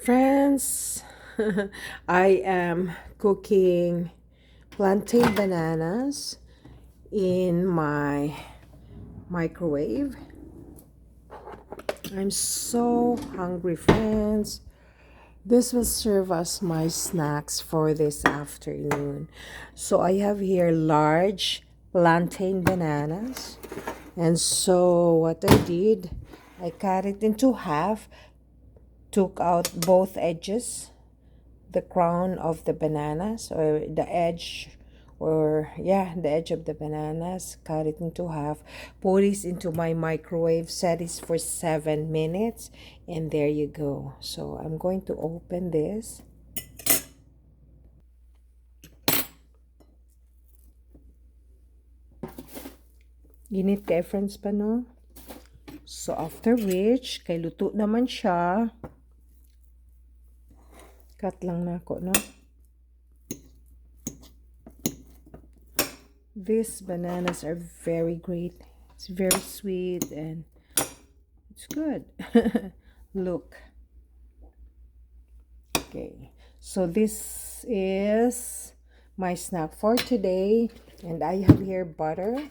Friends, I am cooking plantain bananas in my microwave. I'm so hungry, friends. This will serve as my snacks for this afternoon. So I have here large plantain bananas. And so what I did, I cut it into half, took out both edges, the crown of the bananas, or the edge, the edge of the bananas, cut it into half, put this into my microwave, set it for 7 minutes, and there you go. So I'm going to open this. Init kay friends pa, no? So after which, kay luto naman siya. Cut lang na ako, no? These bananas are very great. It's very sweet and it's good. Look. Okay. So this is my snack for today. And I have here butter.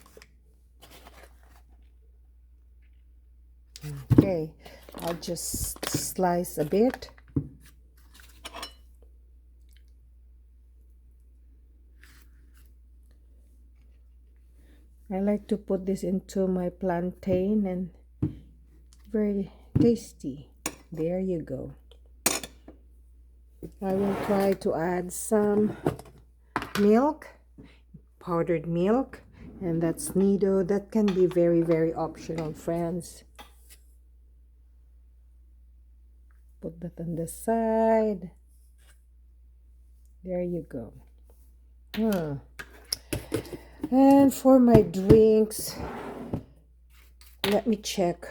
Okay. I'll just slice a bit. I like to put this into my plantain and very tasty. There you go. I will try to add some milk, powdered milk, and that's nido. That can be very, very optional, friends. Put that on the side. There you go. And for my drinks, let me check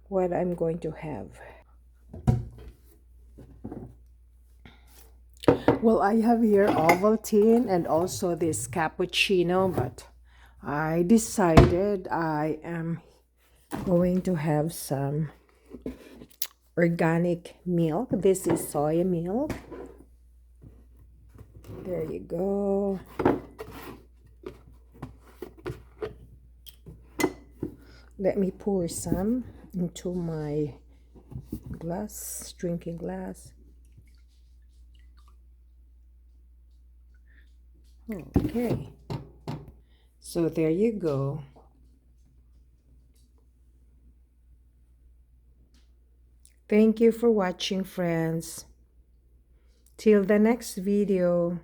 what I'm going to have. Well, I have here Ovaltine and also this cappuccino, but I decided I am going to have some organic milk. This is soy milk. There you go. Let me pour some into my glass, drinking glass. Okay. So there you go. Thank you for watching, friends. Till the next video.